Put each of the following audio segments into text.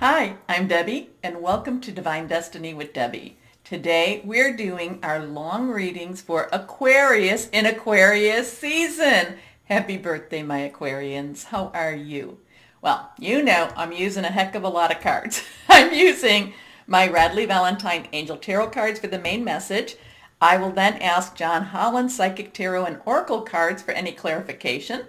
Hi, I'm Debbie, and welcome to Divine Destiny with Debbie. Today we're doing our long readings for Aquarius in Aquarius season. Happy birthday, my Aquarians. How are you? Well, you know I'm using a heck of a lot of cards. I'm using my Radley Valentine Angel Tarot cards for the main message. I will then ask John Holland Psychic Tarot and Oracle cards for any clarification.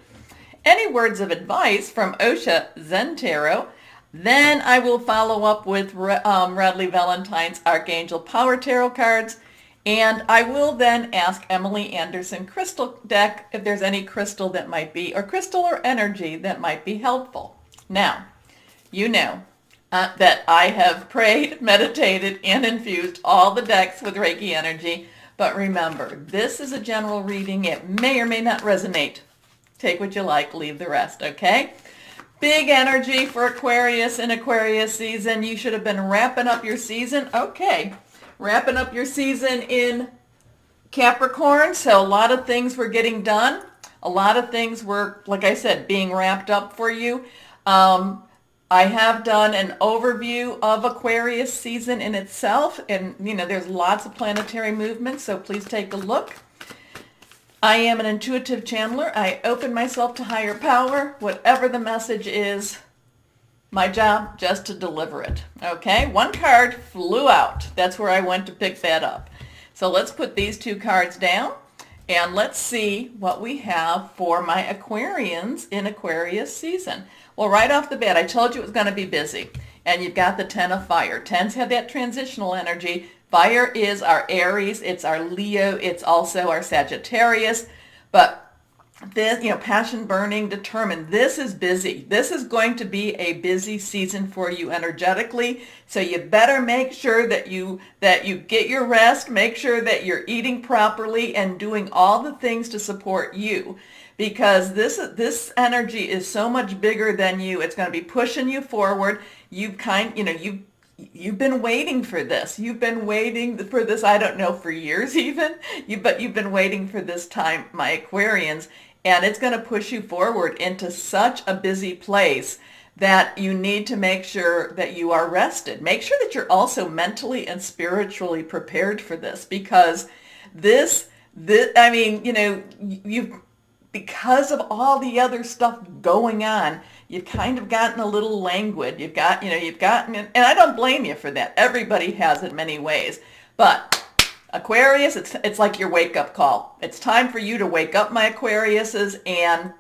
Any words of advice from Osha Zen Tarot. Then I will follow up with Radley Valentine's Archangel Power Tarot cards. And I will then ask Emily Anderson Crystal Deck if there's any crystal that might be, or crystal or energy that might be helpful. Now, you know that I have prayed, meditated, and infused all the decks with Reiki energy. But remember, this is a general reading. It may or may not resonate. Take what you like, leave the rest, okay? Big energy for Aquarius in Aquarius season. You should have been wrapping up your season. Okay, wrapping up your season in Capricorn. So a lot of things were getting done. A lot of things were, like I said, being wrapped up for you. I have done an overview of Aquarius season in itself. And, you know, there's lots of planetary movements, so please take a look. I am an intuitive channeler. I open myself to higher power. Whatever the message is, my job just to deliver it. Okay, one card flew out. That's where I went to pick that up. So let's put these two cards down and let's see what we have for my Aquarians in Aquarius season. Well, right off the bat, I told you it was going to be busy. And you've got the Ten of Fire. Tens have that transitional energy. Fire is our Aries, it's our Leo, it's also our Sagittarius. But this, passion burning, determined, this is busy. This is going to be a busy season for you energetically. So you better make sure that you get your rest, make sure that you're eating properly and doing all the things to support you. Because this energy is so much bigger than you. It's going to be pushing you forward. You've been waiting for this. You've been waiting for this, I don't know, for years even. But you've been waiting for this time, my Aquarians. And it's going to push you forward into such a busy place that you need to make sure that you are rested. Make sure that you're also mentally and spiritually prepared for this. Because because of all the other stuff going on, you've kind of gotten a little languid. You've gotten, and I don't blame you for that. Everybody has it many ways. But Aquarius, it's like your wake-up call. It's time for you to wake up, my Aquariuses, and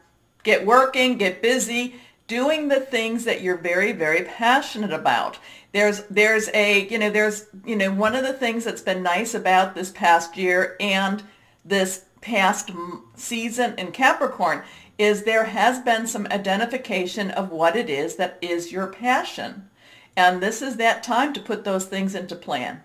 get working, get busy, doing the things that you're very, very passionate about. There's one of the things that's been nice about this past year and this past season in Capricorn is there has been some identification of what it is that is your passion. And this is that time to put those things into plan,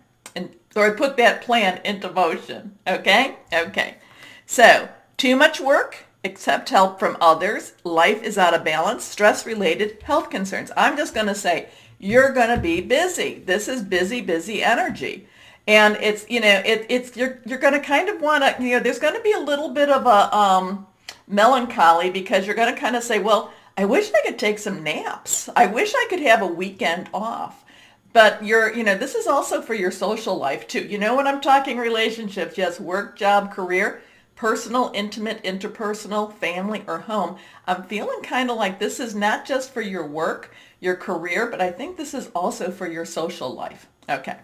or put that plan into motion. Okay? Okay. So, too much work, accept help from others. Life is out of balance, stress-related health concerns. I'm just going to say, you're going to be busy. This is busy, busy energy. And it's, you're going to kind of want to, there's going to be a little bit of a melancholy because you're going to kind of say, well, I wish I could take some naps. I wish I could have a weekend off. But this is also for your social life too. You know when I'm talking relationships, yes, work, job, career, personal, intimate, interpersonal, family, or home. I'm feeling kind of like this is not just for your work, your career, but I think this is also for your social life. Okay.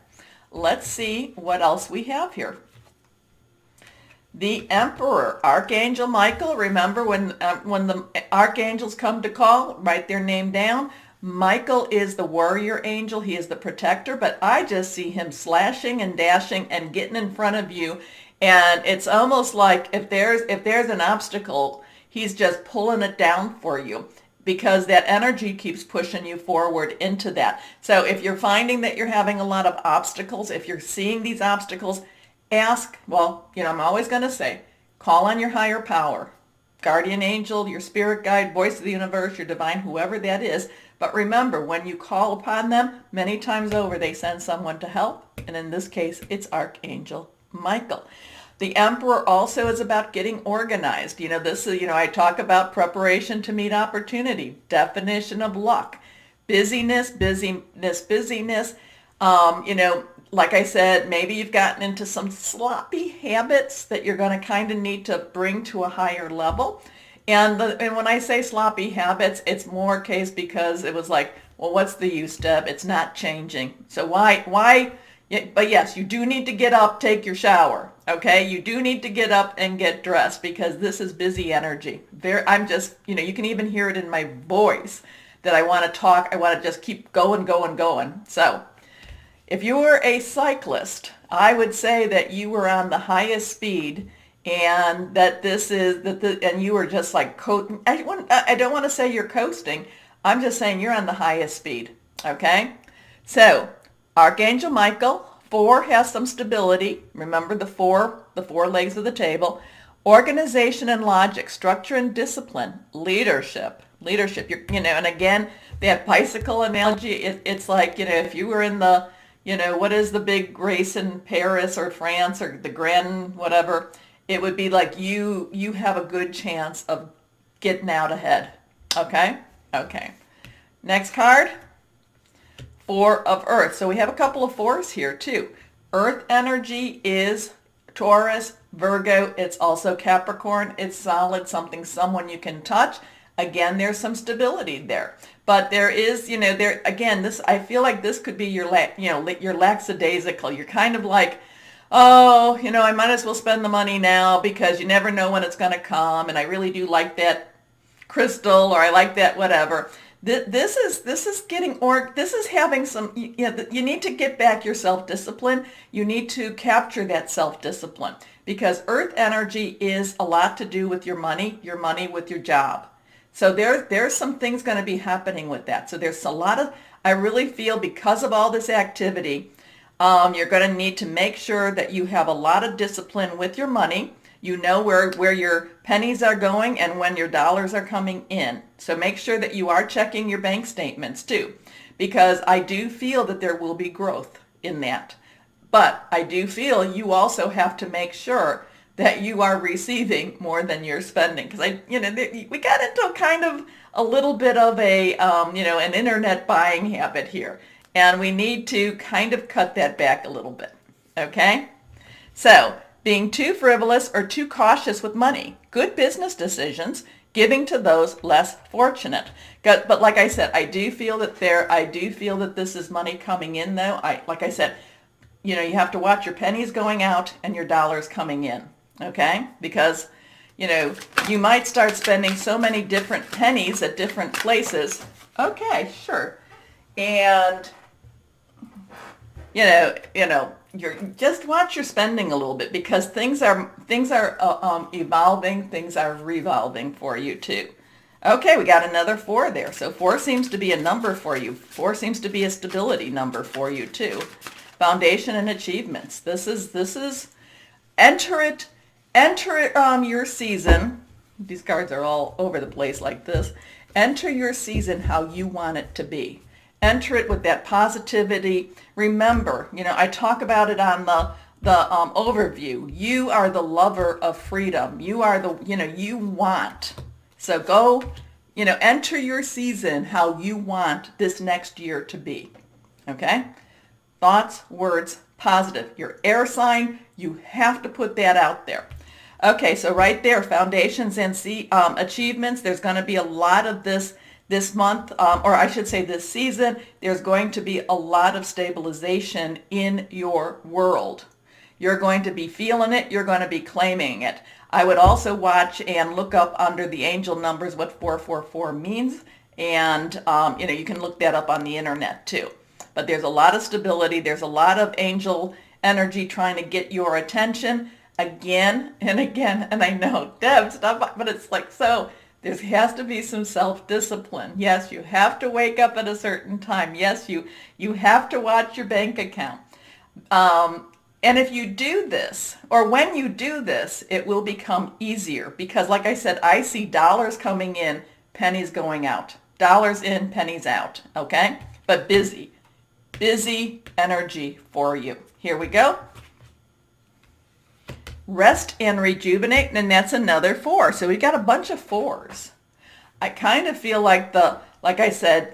Let's see what else we have here. The Emperor, Archangel Michael. Remember when the archangels come to call, write their name down. Michael is the warrior angel. He is the protector, but I just see him slashing and dashing and getting in front of you. And it's almost like if there's an obstacle, he's just pulling it down for you, because that energy keeps pushing you forward into that. So if you're finding that you're having a lot of obstacles, if you're seeing these obstacles, ask, I'm always going to say, call on your higher power, guardian angel, your spirit guide, voice of the universe, your divine, whoever that is. But remember, when you call upon them, many times over, they send someone to help. And in this case, it's Archangel Michael. The Emperor also is about getting organized. I talk about preparation to meet opportunity, definition of luck, Busyness, busyness, busyness. Like I said, maybe you've gotten into some sloppy habits that you're going to kind of need to bring to a higher level. And when I say sloppy habits, it's more case because it was like, well, what's the use, Deb? It's not changing. So why? Yeah, but yes, you do need to get up, take your shower. Okay, you do need to get up and get dressed because this is busy energy. I'm just, you can even hear it in my voice that I want to talk. I want to just keep going, going, going. So if you were a cyclist, I would say that you were on the highest speed and that and you were just like, I don't want to say you're coasting. I'm just saying you're on the highest speed. Okay. So Archangel Michael, 4 has some stability. Remember the four legs of the table. Organization and logic, structure and discipline, leadership. And again, that bicycle analogy, it's like, if you were in the, what is the big race in Paris or France or the Grand whatever, it would be like you have a good chance of getting out ahead. Okay? Okay. Next card, 4 of Earth. So we have a couple of 4s here too. Earth energy is Taurus, Virgo. It's also Capricorn. It's solid, someone you can touch. Again, there's some stability there. But there is, I feel like this could be your lackadaisical. You're kind of like, oh, I might as well spend the money now because you never know when it's going to come. And I really do like that crystal, or I like that whatever. This is having some, you need to get back your self-discipline. You need to capture that self-discipline because Earth energy is a lot to do with your money with your job. So there's some things going to be happening with that. So there's a lot of, I really feel because of all this activity, you're going to need to make sure that you have a lot of discipline with your money. You know where your pennies are going and when your dollars are coming in. So make sure that you are checking your bank statements too, because I do feel that there will be growth in that. But I do feel you also have to make sure that you are receiving more than you're spending. Because we got into kind of a little bit of an internet buying habit here. And we need to kind of cut that back a little bit. Okay? So, being too frivolous or too cautious with money, good business decisions, giving to those less fortunate. But like I said, I do feel that this is money coming in though. Like I said, you have to watch your pennies going out and your dollars coming in. Okay? Because, you might start spending so many different pennies at different places. Okay, sure. And, you're just watch your spending a little bit because things are evolving, things are revolving for you too. Okay, we got another 4 there. So 4 seems to be a number for you. 4 seems to be a stability number for you too. Foundation and achievements. This is enter your season. These cards are all over the place like this. Enter your season how you want it to be. Enter it with that positivity. Remember, I talk about it on the overview. You are the lover of freedom. You are you want. So go, enter your season how you want this next year to be. Okay? Thoughts, words, positive. Your air sign, you have to put that out there. Okay, so right there, foundations and achievements. There's going to be a lot of this month, or I should say this season. There's going to be a lot of stabilization in your world. You're going to be feeling it. You're going to be claiming it. I would also watch and look up under the angel numbers what 444 means. And, you can look that up on the internet too. But there's a lot of stability. There's a lot of angel energy trying to get your attention again and again. And I know, Deb, stop, but it's like, so there has to be some self-discipline. Yes, you have to wake up at a certain time. Yes, you have to watch your bank account. And if you do this, or when you do this, it will become easier because, like I said, I see dollars coming in, pennies going out. Dollars in, pennies out, okay? But busy energy for you. Here we go. Rest and rejuvenate, and that's another 4. So we got a bunch of 4s. I kind of feel like the like I said,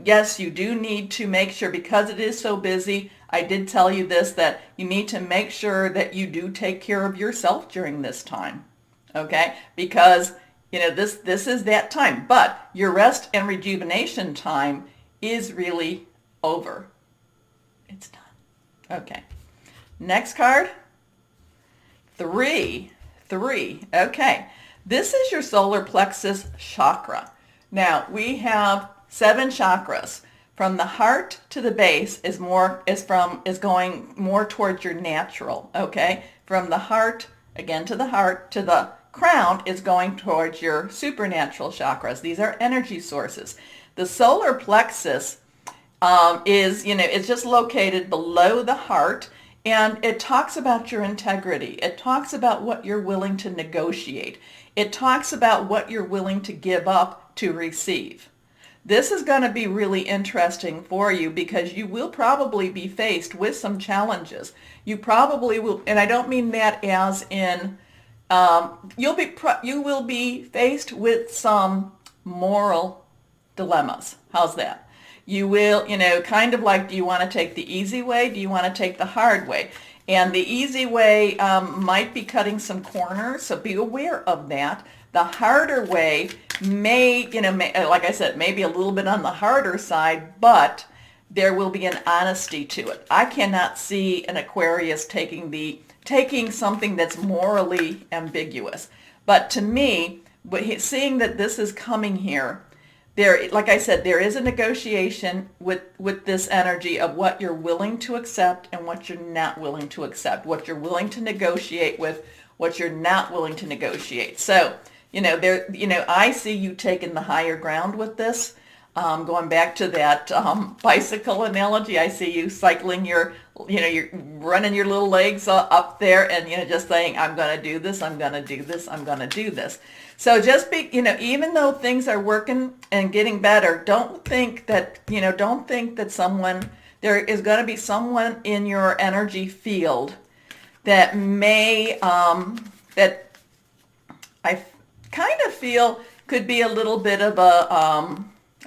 yes, you do need to make sure, because it is so busy, I did tell you this, that you need to make sure that you do take care of yourself during this time, okay? Because, this is that time. But your rest and rejuvenation time is really over. It's done. Okay. Next card. 3. Okay. This is your solar plexus chakra. Now, we have 7 chakras. From the heart to the base is going more towards your natural, okay? From the heart, again to the crown is going towards your supernatural chakras. These are energy sources. The solar plexus it's just located below the heart, and it talks about your integrity. It talks about what you're willing to negotiate. It talks about what you're willing to give up to receive. This is going to be really interesting for you, because you will probably be faced with some challenges. You probably will, and I don't mean that as in, you will be faced with some moral dilemmas. How's that? You will, kind of like, do you want to take the easy way? Do you want to take the hard way? And the easy way might be cutting some corners, so be aware of that. The harder way may, like I said, maybe a little bit on the harder side, but there will be an honesty to it. I cannot see an Aquarius taking something that's morally ambiguous. But to me, seeing that this is coming here, like I said, there is a negotiation with this energy of what you're willing to accept and what you're not willing to accept, what you're willing to negotiate with, what you're not willing to negotiate. So, I see you taking the higher ground with this. Going back to that bicycle analogy, I see you cycling you're running your little legs up there, and, just saying, I'm going to do this, I'm going to do this, I'm going to do this. So just be, even though things are working and getting better, don't think that there is going to be someone in your energy field that may, that I kind of feel could be a little bit of a,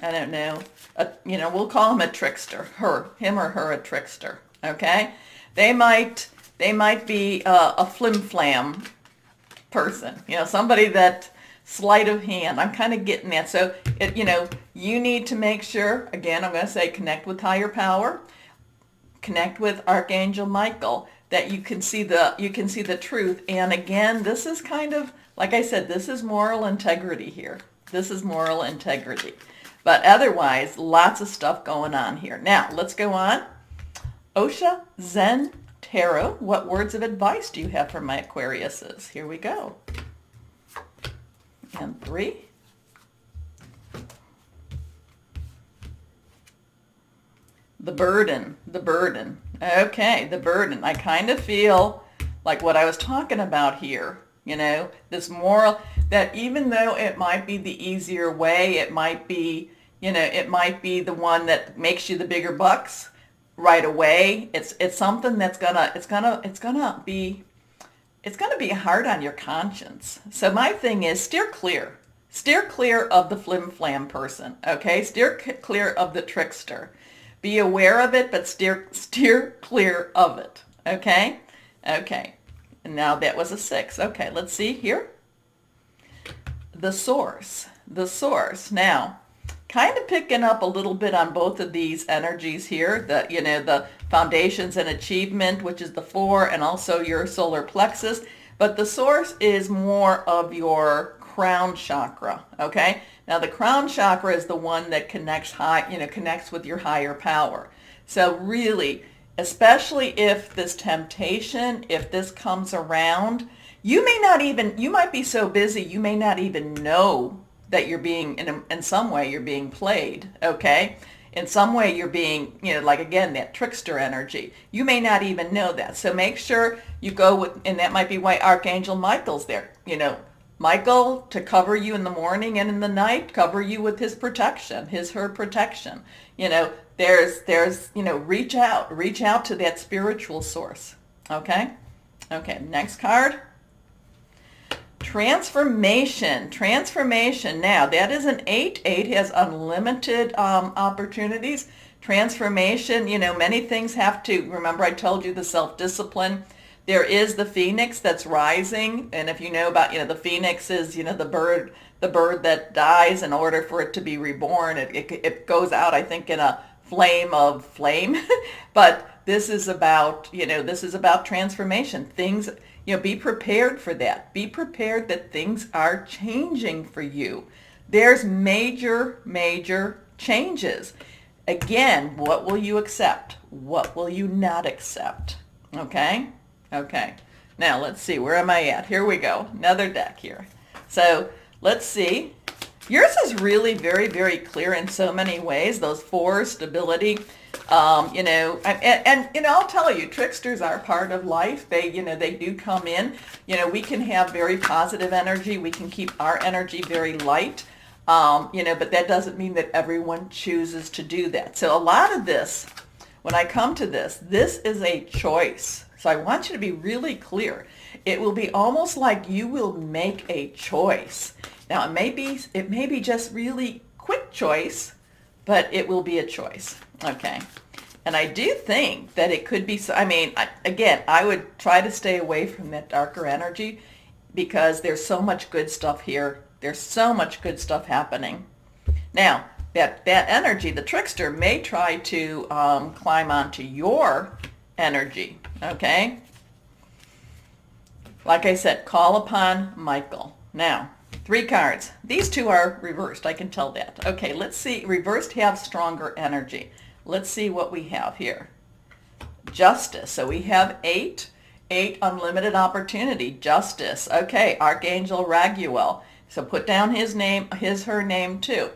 I don't know, we'll call him a trickster, him or her a trickster, okay? They might be a flim-flam person, somebody that sleight of hand. I'm kind of getting that. So, you need to make sure, again, I'm going to say, connect with higher power, connect with Archangel Michael, that you can see the truth. And again, this is kind of, like I said, this is moral integrity here. This is moral integrity. But otherwise, lots of stuff going on here. Now, let's go on. Osha Zen Tarot, what words of advice do you have for my Aquariuses? Here we go. And 3. The burden. Okay, the burden. I kind of feel like what I was talking about here, this moral, that even though it might be the easier way, it might be the one that makes you the bigger bucks right away. It's something that's gonna be hard on your conscience. So my thing is, steer clear of the flim-flam person, okay? Steer clear of the trickster. Be aware of it, but steer clear of it, okay? Okay, and now that was a 6. Okay, let's see here. The source. Now, kind of picking up a little bit on both of these energies here, the foundations and achievement, which is the 4, and also your solar plexus. But the source is more of your crown chakra, okay? Now, the crown chakra is the one that connects with your higher power. So really, especially if this temptation, if this comes around, you might be so busy, you may not even know that you're being, in some way, you're being played, okay? In some way, you're being, like, again, that trickster energy. You may not even know that. So make sure you go with, and that might be why Archangel Michael's there. Michael, to cover you in the morning and in the night, cover you with his protection, her protection. There's, reach out to that spiritual source, okay? Okay, next card. Transformation. Transformation. Now, that is an 8. 8 has unlimited opportunities. Transformation, many things have to, remember I told you the self-discipline. There is the phoenix that's rising, and if you know about, the phoenix is, the bird that dies in order for it to be reborn. It goes out, I think, in a flame of flame. But this is about, this is about transformation. Things, be prepared for that. Be prepared that things are changing for you. There's major, major changes. Again, what will you accept? What will you not accept? Okay? Okay. Now, let's see. Where am I at? Here we go. Another deck here. So, let's see. Yours is really very, very clear in so many ways. Those 4, stability, and I'll tell you, tricksters are part of life. They do come in. We can have very positive energy. We can keep our energy very light. But that doesn't mean that everyone chooses to do that. So a lot of this, when I come to this is a choice. So I want you to be really clear. It will be almost like you will make a choice. Now, it may be just really quick choice, but it will be a choice. Okay. And I do think that it could be, I would try to stay away from that darker energy because there's so much good stuff here. There's so much good stuff happening. Now, that energy, the trickster, may try to climb onto your energy, okay? Like I said, call upon Michael. Now, 3 cards. These 2 are reversed. I can tell that. Okay, let's see. Reversed have stronger energy. Let's see what we have here. Justice. So we have 8. 8, unlimited opportunity. Justice. Okay, Archangel Raguel. So put down his name, her name too.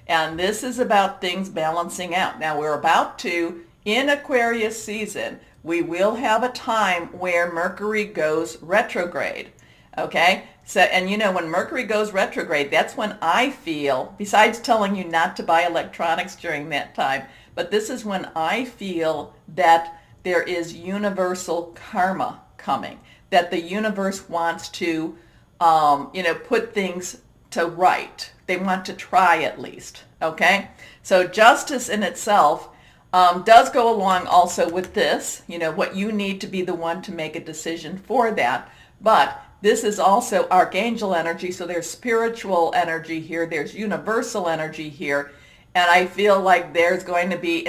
And this is about things balancing out. Now we're about to, in Aquarius season, we will have a time where Mercury goes retrograde. Okay? So, and when Mercury goes retrograde, that's when I feel, besides telling you not to buy electronics during that time, but this is when I feel that there is universal karma coming, that the universe wants to put things to right. They want to try at least, okay? So justice in itself does go along also with this, what you need to be the one to make a decision for that. But this is also archangel energy, so there's spiritual energy here, there's universal energy here, and I feel like there's going to be,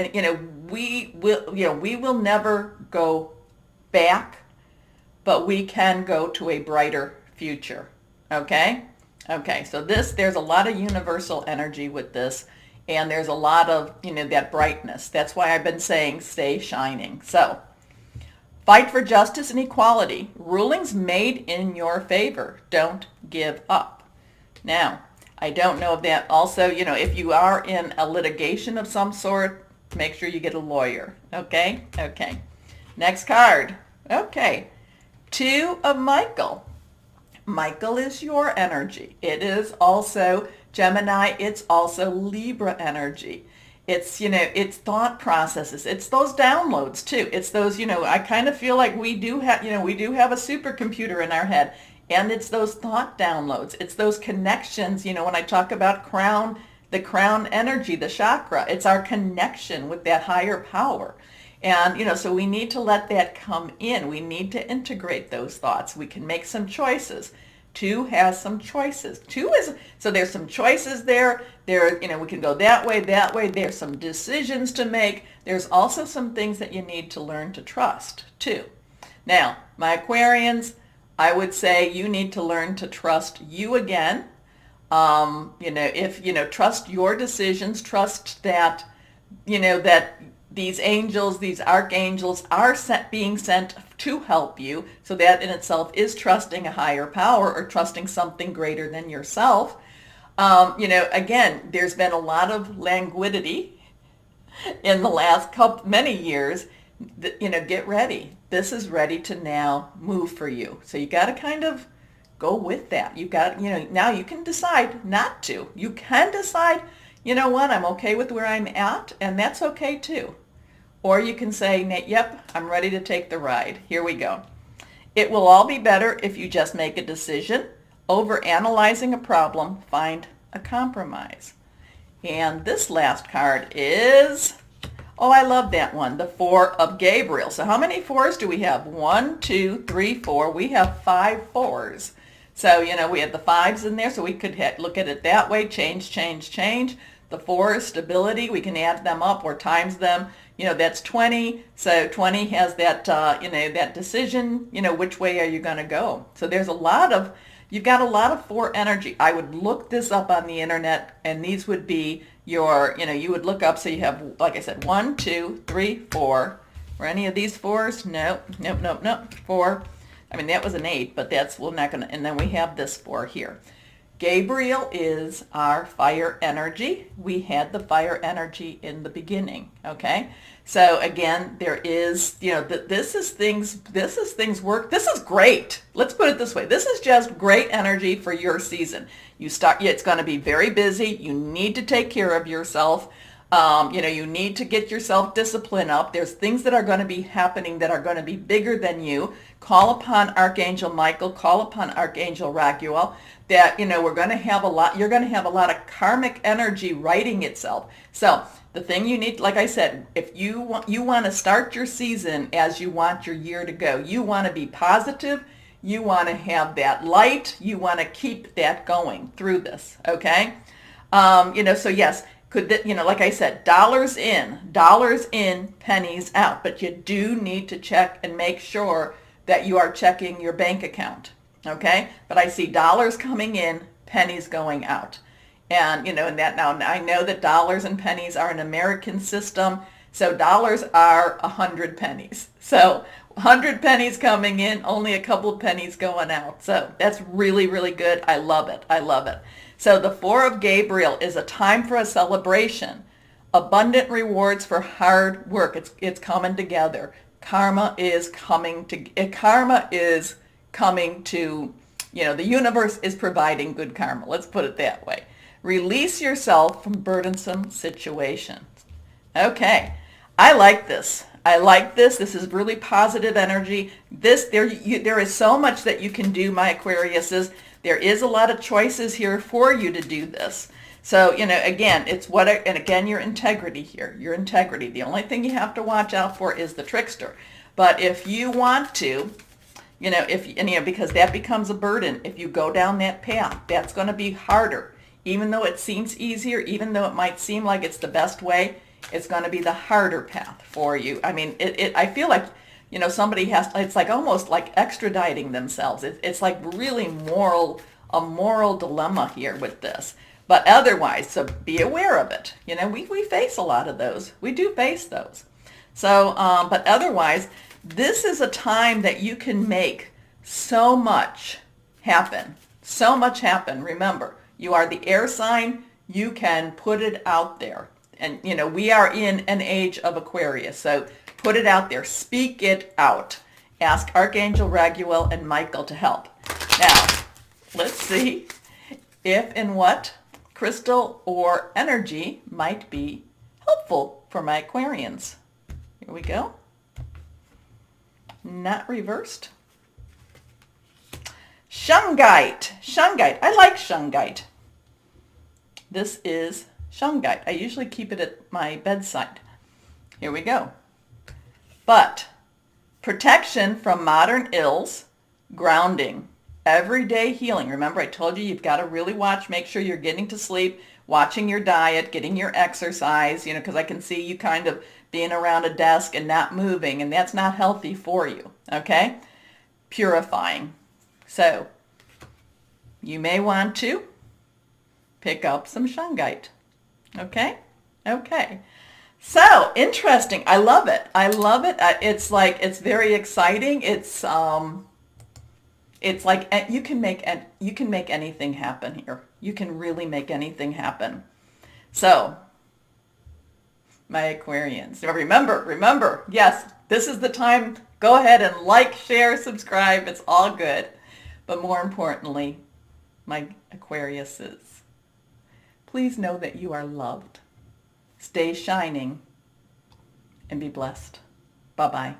we will never go back, but we can go to a brighter future. Okay? Okay, so there's a lot of universal energy with this, and there's a lot of, that brightness. That's why I've been saying stay shining. So, fight for justice and equality. Rulings made in your favor. Don't give up. Now, I don't know if that also, if you are in a litigation of some sort, make sure you get a lawyer. Okay? Okay. Next card. Okay. 2 of Michael. Michael is your energy. It is also Gemini. It's also Libra energy. It's, it's thought processes. It's those downloads too. It's those, I kind of feel like we do have a supercomputer in our head, and it's those thought downloads. It's those connections, when I talk about the crown energy, the chakra, it's our connection with that higher power. And, so we need to let that come in. We need to integrate those thoughts. We can make some choices. 2 has some choices. 2 is, so there's some choices there. We can go that way, that way. There's some decisions to make. There's also some things that you need to learn to trust, too. Now, my Aquarians, I would say you need to learn to trust you again. Trust your decisions, trust that, that these angels, these archangels are being sent to help you. So that in itself is trusting a higher power or trusting something greater than yourself. Again, there's been a lot of languidity in the last many years. Get ready. This is ready to now move for you. So you got to kind of go with that. You got, now you can decide not to. You can decide, I'm okay with where I'm at, and that's okay too. Or you can say, yep, I'm ready to take the ride. Here we go. It will all be better if you just make a decision, over analyzing a problem, find a compromise. And this last card is, oh, I love that one, the Four of Gabriel. So how many fours do we have? 1, 2, 3, 4. We have 5 fours. So, we have the 5s in there, so we could look at it that way, change, change, change. The 4 is stability. We can add them up or times them. That's 20. So 20 has that, that decision, which way are you going to go? So there's you've got a lot of 4 energy. I would look this up on the internet, and these would be your, you would look up, so you have, like I said, 1, 2, 3, 4. Were any of these 4s? Nope, nope, nope, nope. 4. I mean, that was an 8, but we're not going to, and then we have this 4 here. Gabriel is our fire energy. We had the fire energy in the beginning, okay? So again, there is, this is things work. This is great. Let's put it this way. This is just great energy for your season. It's going to be very busy. You need to take care of yourself. You need to get yourself discipline up. There's things that are going to be happening that are going to be bigger than you. Call upon Archangel Michael, call upon Archangel Raguel, that, we're going to have you're going to have a lot of karmic energy writing itself. So the thing you need, like I said, if you want to start your season as you want your year to go, you want to be positive, you want to have that light, you want to keep that going through this, okay? So yes, like I said, dollars in, pennies out, but you do need to check and make sure that you are checking your bank account, okay? But I see dollars coming in, pennies going out. And, and that now I know that dollars and pennies are an American system, so dollars are 100 pennies. So 100 pennies coming in, only a couple of pennies going out. So that's really, really good. I love it. I love it. So the Four of Gabriel is a time for a celebration. Abundant rewards for hard work. It's coming together. Karma is coming to, the universe is providing good karma. Let's put it that way. Release yourself from burdensome situations. Okay, I like this. This is really positive energy. There is so much that you can do, my Aquariuses. There is a lot of choices here for you to do this. So, again, your integrity here, your integrity. The only thing you have to watch out for is the trickster. But if you want to, because that becomes a burden. If you go down that path, that's going to be harder. Even though it seems easier, even though it might seem like it's the best way, it's going to be the harder path for you. I mean, I feel like, somebody it's like almost like extraditing themselves. It's like really a moral dilemma here with this. But otherwise, so be aware of it. We face a lot of those. We do face those. So, but otherwise, this is a time that you can make so much happen. So much happen. Remember, you are the air sign. You can put it out there. And, we are in an age of Aquarius. So put it out there. Speak it out. Ask Archangel Raguel and Michael to help. Now, let's see if and what crystal or energy might be helpful for my Aquarians. Here we go. Not reversed. Shungite. Shungite. I like shungite. This is shungite. I usually keep it at my bedside. Here we go. But protection from modern ills, grounding, everyday healing. Remember, I told you you've got to really watch, make sure you're getting to sleep, watching your diet, getting your exercise, because I can see you kind of being around a desk and not moving, and that's not healthy for you, okay? Purifying. So you may want to pick up some shungite, okay? Okay. So interesting. I love it. I love it. It's very exciting. It's like you can make anything happen here. You can really make anything happen. So, my Aquarians, remember, yes, this is the time. Go ahead and like, share, subscribe. It's all good. But more importantly, my Aquariuses, please know that you are loved. Stay shining and be blessed. Bye-bye.